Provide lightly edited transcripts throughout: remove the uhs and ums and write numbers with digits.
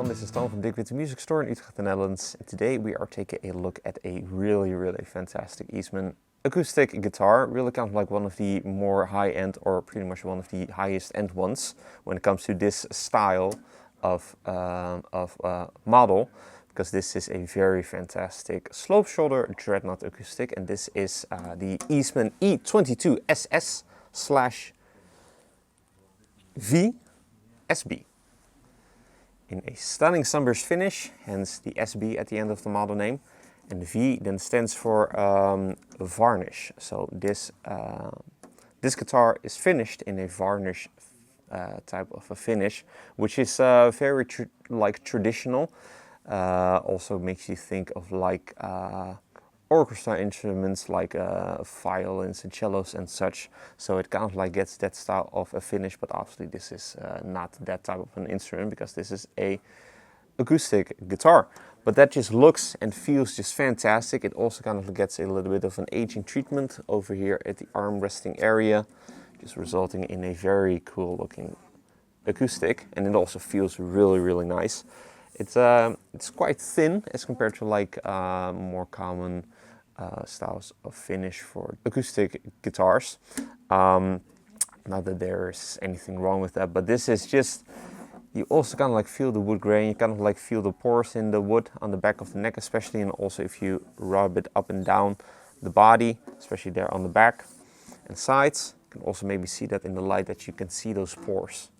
This is Tom from Dirk Witte Music Store in Utrecht, the Netherlands. And today we are taking a look at a really fantastic Eastman acoustic guitar. Really kind of like one of the more high-end, or pretty much one of the highest-end ones when it comes to this style of model, because this is a very fantastic slope shoulder dreadnought acoustic, and this is the Eastman E22SS/VSB. In a stunning sunburst finish, hence the SB at the end of the model name. And the V then stands for varnish. So this guitar is finished in a varnish type of a finish, which is very traditional. Also makes you think of like orchestra instruments like violins and cellos and such. So it kind of like gets that style of a finish, but obviously this is not that type of an instrument, because this is a acoustic guitar. But that just looks and feels just fantastic. It also kind of gets a little bit of an aging treatment over here at the arm resting area, just resulting in a very cool looking acoustic. And it also feels really nice. It's quite thin as compared to like more common styles of finish for acoustic guitars. Not that there's anything wrong with that, but this is just, you also kind of like feel the wood grain, you kind of like feel the pores in the wood on the back of the neck especially, and also if you rub it up and down the body, especially there on the back and sides. You can also maybe see that in the light, that you can see those pores.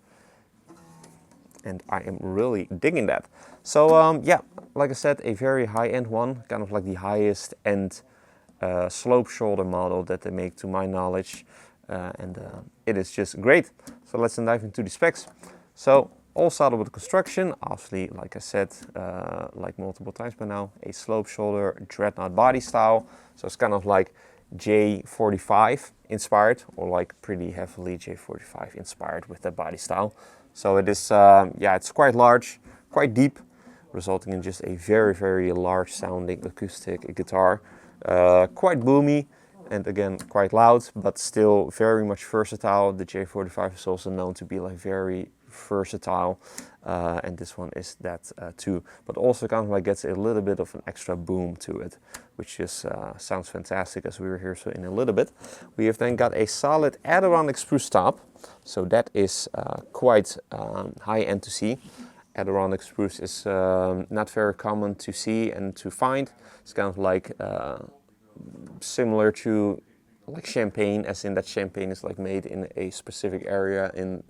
And I am really digging that. So yeah, like I said, a very high-end one, kind of like the highest end slope shoulder model that they make to my knowledge. And it is just great. So let's then dive into the specs. So all started with the construction, obviously, like I said, like multiple times by now, a slope shoulder dreadnought body style. So it's kind of like J45 inspired, or like pretty heavily J45 inspired with that body style. So it is, yeah, it's quite large, quite deep, resulting in just a very large sounding acoustic guitar. Quite boomy, and again, quite loud, but still very much versatile. The J45 is also known to be like very versatile, and this one is that too. But also kind of like gets a little bit of an extra boom to it, which just sounds fantastic, as we will hear so in a little bit. We have then got a solid Adirondack spruce top. So that is quite high-end to see. Adirondack spruce is not very common to see and to find. It's kind of like similar to like champagne, as in that champagne is like made in a specific area in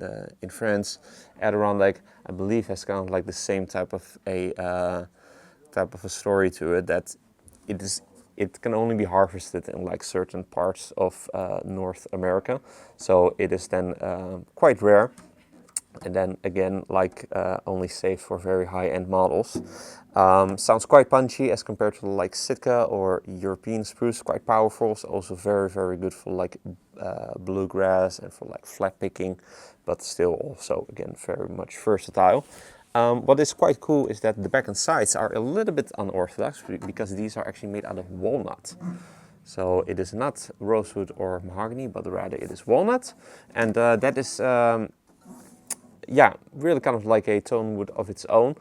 France. Adirondack, I believe, has kind of like the same type of a story to it, that it can only be harvested in like certain parts of North America. So it is then quite rare. And then again, like only safe for very high-end models. Sounds quite punchy as compared to like Sitka or European spruce, quite powerful. So also very good for like bluegrass and for like flat picking, but still also again very much versatile. What is quite cool is that the back and sides are a little bit unorthodox, because these are actually made out of walnut. So it is not rosewood or mahogany, but rather it is walnut. And that is, yeah, really kind of like a tone wood of its own.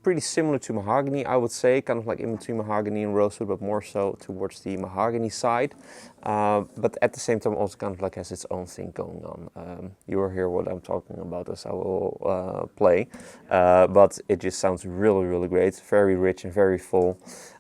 Pretty similar to mahogany, I would say, kind of like in between mahogany and rosewood, but more so towards the mahogany side. But at the same time also kind of like has its own thing going on. You will hear what I'm talking about as I will play. But it just sounds really great, very rich and very full.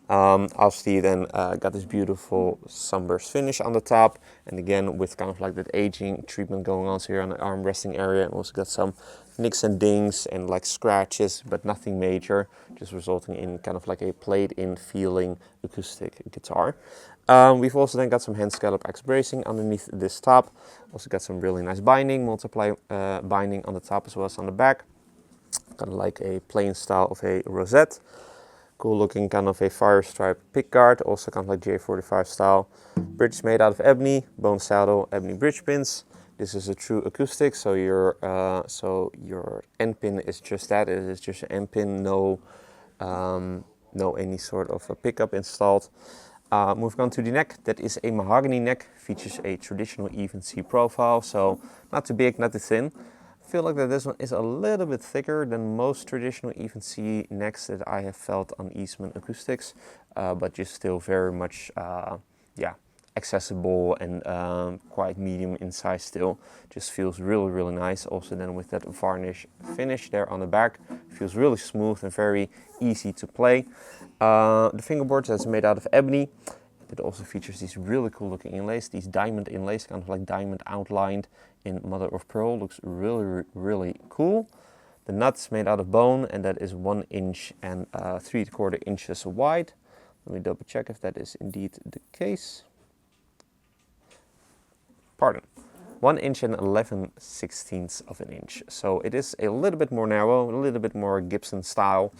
Obviously then got this beautiful sunburst finish on the top, and again with kind of like that aging treatment going on here on the arm resting area, and also got some nicks and dings and like scratches, but nothing major, just resulting in kind of like a played in feeling acoustic guitar. We've also then got some hand scallop X bracing underneath this top. Also got some really nice binding, multiply binding on the top as well as on the back. Kind of like a plain style of a rosette. Cool looking kind of a fire stripe pickguard, also kind of like J45 style. Bridge made out of ebony, bone saddle, ebony bridge pins. This is a true acoustic, so your end pin is just that. It is just an end pin, no any sort of a pickup installed. Moving on to the neck, that is a mahogany neck, features a traditional even C profile, so not too big, not too thin. I feel like that this one is a little bit thicker than most traditional even C necks that I have felt on Eastman acoustics, but just still very much, yeah, accessible and quite medium in size still. Just feels really, really nice. Also then with that varnish finish there on the back, feels really smooth and very easy to play. The fingerboard is made out of ebony. It also features these really cool looking inlays, these diamond inlays, kind of like diamond outlined in mother of pearl. Looks really, really cool. The nut's made out of bone, and that is 1 inch and 3¼ inches wide. Let me double check if that is indeed the case. Pardon, 1 inch and 11/16 of an inch. So it is a little bit more narrow, a little bit more Gibson style,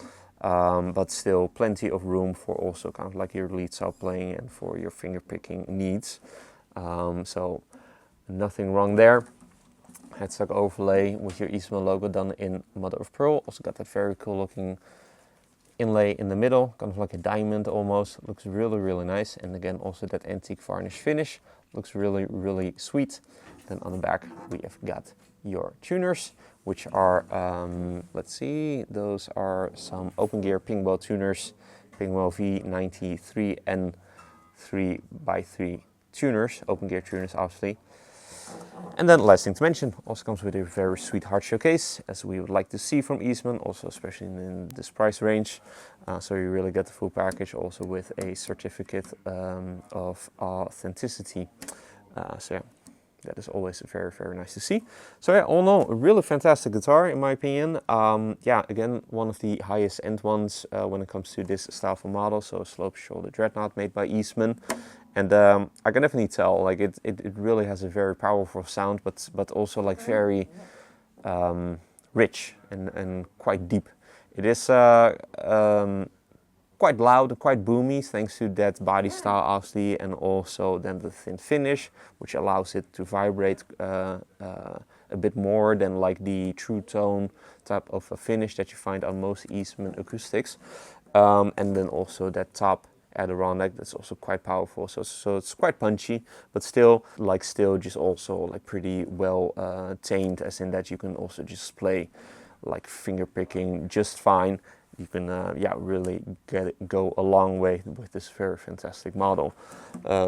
but still plenty of room for also kind of like your lead style playing and for your finger picking needs. So nothing wrong there. Headstock overlay with your Eastman logo done in mother of pearl. Also got that very cool looking inlay in the middle, kind of like a diamond almost. Looks really, really nice. And again, also that antique varnish finish. Looks really, really sweet. Then on the back, we have got your tuners, which are, let's see, those are some open gear Pingbo tuners, Pingbo V93 and 3x3 tuners, open gear tuners obviously. And then last thing to mention, also comes with a very sweet hard showcase, as we would like to see from Eastman, also especially in this price range. So you really get the full package, also with a certificate of authenticity. So yeah, that is always very, very nice to see. So yeah, all in all, a really fantastic guitar in my opinion. Yeah, again, one of the highest end ones when it comes to this style of model. So a slope shoulder dreadnought made by Eastman. And I can definitely tell, like it really has a very powerful sound, but also like very rich and quite deep. It is quite loud and quite boomy, thanks to that body style obviously, and also then the thin finish, which allows it to vibrate a bit more than like the true tone type of a finish that you find on most Eastman acoustics. And then also that top Adirondack, that's also quite powerful, so it's quite punchy, but still just also like pretty well tamed, as in that you can also just play like finger picking just fine. You can yeah, really go a long way with this very fantastic model.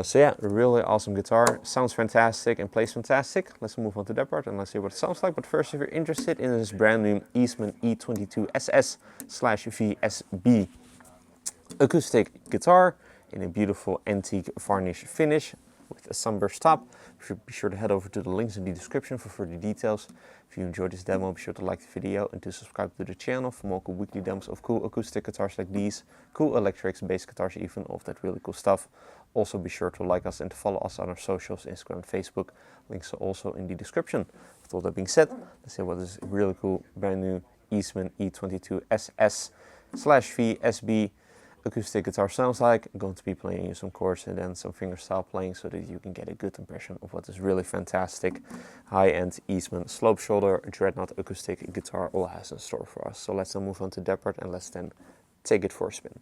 So yeah, a really awesome guitar, sounds fantastic and plays fantastic. Let's move on to that part and let's see what it sounds like. But first, if you're interested in this brand new Eastman E22SS/VSB acoustic guitar in a beautiful antique varnish finish with a sunburst top, be sure to head over to the links in the description for further details. If you enjoyed this demo, be sure to like the video and to subscribe to the channel for more cool weekly demos of cool acoustic guitars like these, cool electrics, bass guitars, even all of that really cool stuff. Also be sure to like us and to follow us on our socials, Instagram and Facebook. Links are also in the description. With all that being said, let's see what this really cool brand new Eastman E22SS/VSB acoustic guitar sounds like. I'm going to be playing you some chords and then some fingerstyle playing so that you can get a good impression of what this really fantastic high-end Eastman slope shoulder dreadnought acoustic guitar all has in store for us. So let's then move on to that part and let's then take it for a spin.